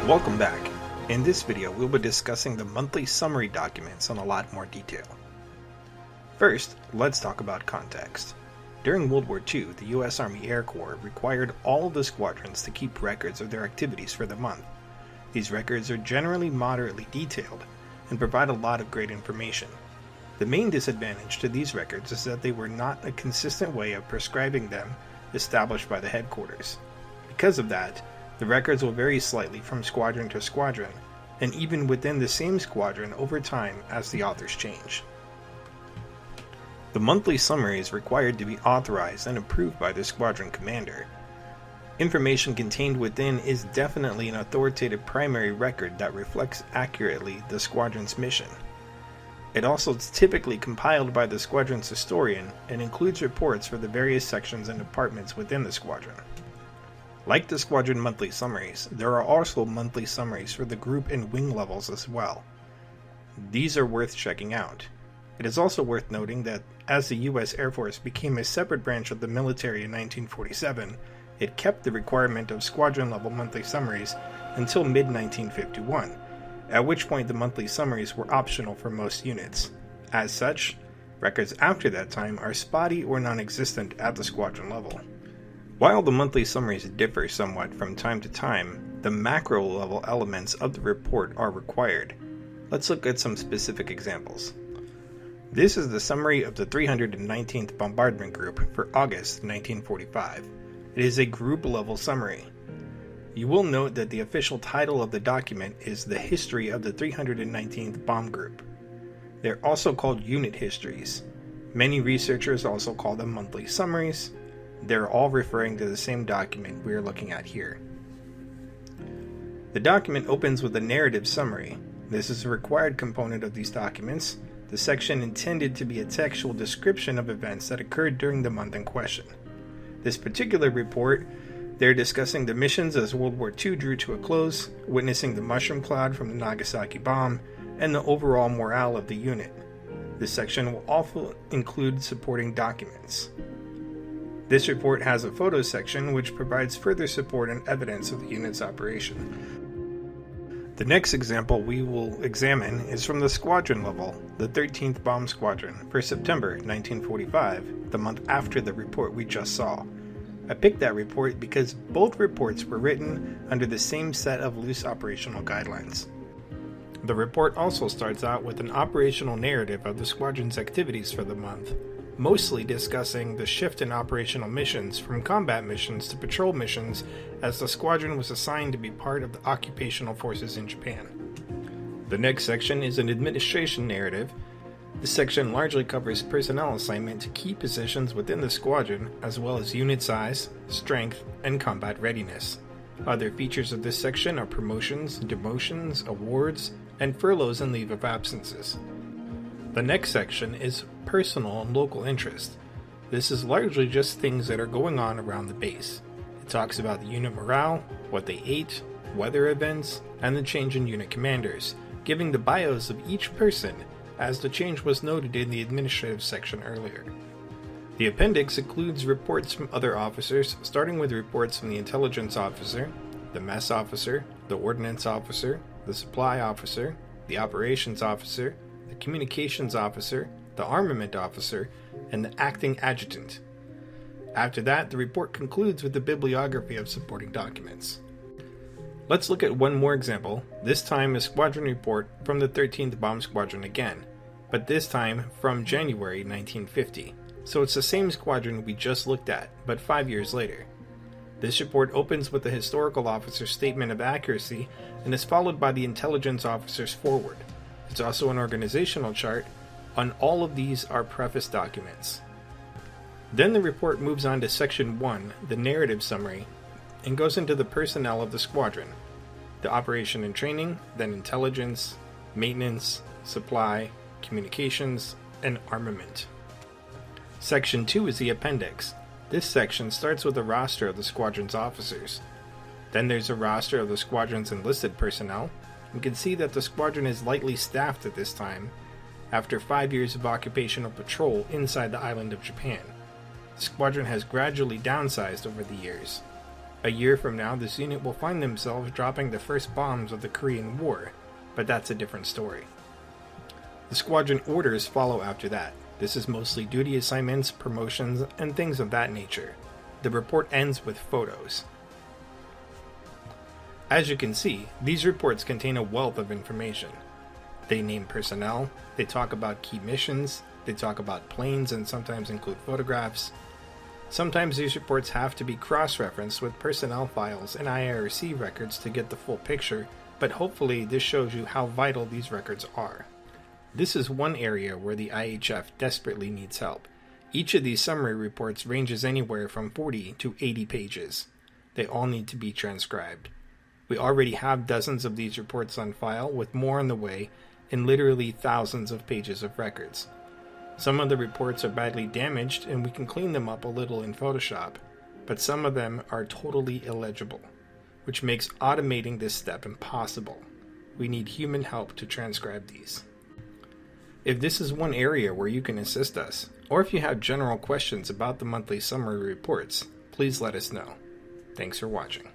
Welcome back. In this video, we'll be discussing the monthly summary documents in a lot more detail. First, let's talk about context. During World War II, the U.S. Army Air Corps required all of the squadrons to keep records of their activities for the month. These records are generally moderately detailed and provide a lot of great information. The main disadvantage to these records is that they were not a consistent way of prescribing them established by the headquarters. Because of that, the records will vary slightly from squadron to squadron, and even within the same squadron over time as the authors change. The monthly summary is required to be authorized and approved by the squadron commander. Information contained within is definitely an authoritative primary record that reflects accurately the squadron's mission. It also is typically compiled by the squadron's historian and includes reports for the various sections and departments within the squadron. Like the squadron monthly summaries, there are also monthly summaries for the group and wing levels as well. These are worth checking out. It is also worth noting that as the U.S. Air Force became a separate branch of the military in 1947, it kept the requirement of squadron-level monthly summaries until mid-1951, at which point the monthly summaries were optional for most units. As such, records after that time are spotty or non-existent at the squadron level. While the monthly summaries differ somewhat from time to time, the macro-level elements of the report are required. Let's look at some specific examples. This is the summary of the 319th Bombardment Group for August 1945. It is a group-level summary. You will note that the official title of the document is The History of the 319th Bomb Group. They're also called Unit Histories. Many researchers also call them monthly summaries. They're all referring to the same document we are looking at here. The document opens with a narrative summary. This is a required component of these documents, the section intended to be a textual description of events that occurred during the month in question. This particular report, they're discussing the missions as World War II drew to a close, witnessing the mushroom cloud from the Nagasaki bomb, and the overall morale of the unit. This section will also include supporting documents. This report has a photo section which provides further support and evidence of the unit's operation. The next example we will examine is from the squadron level, the 13th Bomb Squadron, for September 1945, the month after the report we just saw. I picked that report because both reports were written under the same set of loose operational guidelines. The report also starts out with an operational narrative of the squadron's activities for the month, mostly discussing the shift in operational missions from combat missions to patrol missions as the squadron was assigned to be part of the occupational forces in Japan. The next section is an administration narrative. This section largely covers personnel assignment to key positions within the squadron, as well as unit size, strength, and combat readiness. Other features of this section are promotions, demotions, awards, and furloughs and leave of absences. The next section is personal and local interest. This is largely just things that are going on around the base. It talks about the unit morale, what they ate, weather events, and the change in unit commanders, giving the bios of each person, as the change was noted in the administrative section earlier. The appendix includes reports from other officers, starting with reports from the intelligence officer, the mess officer, the ordnance officer, the supply officer, the operations officer, the communications officer, the armament officer, and the acting adjutant. After that, the report concludes with the bibliography of supporting documents. Let's look at one more example, this time a squadron report from the 13th Bomb Squadron again, but this time from January 1950. So it's the same squadron we just looked at, but 5 years later. This report opens with the historical officer's statement of accuracy and is followed by the intelligence officer's foreword. It's also an organizational chart. On all of these are preface documents. Then the report moves on to Section 1, the narrative summary, and goes into the personnel of the squadron, the operation and training, then intelligence, maintenance, supply, communications, and armament. Section 2 is the appendix. This section starts with a roster of the squadron's officers. Then there's a roster of the squadron's enlisted personnel. We can see that the squadron is lightly staffed at this time, after 5 years of occupational patrol inside the island of Japan. The squadron has gradually downsized over the years. A year from now, this unit will find themselves dropping the first bombs of the Korean War, but that's a different story. The squadron orders follow after that. This is mostly duty assignments, promotions, and things of that nature. The report ends with photos. As you can see, these reports contain a wealth of information. They name personnel, they talk about key missions, they talk about planes and sometimes include photographs. Sometimes these reports have to be cross-referenced with personnel files and IRC records to get the full picture, but hopefully this shows you how vital these records are. This is one area where the IHF desperately needs help. Each of these summary reports ranges anywhere from 40 to 80 pages. They all need to be transcribed. We already have dozens of these reports on file, with more on the way, and literally thousands of pages of records. Some of the reports are badly damaged and we can clean them up a little in Photoshop, but some of them are totally illegible, which makes automating this step impossible. We need human help to transcribe these. If this is one area where you can assist us, or if you have general questions about the monthly summary reports, please let us know. Thanks for watching.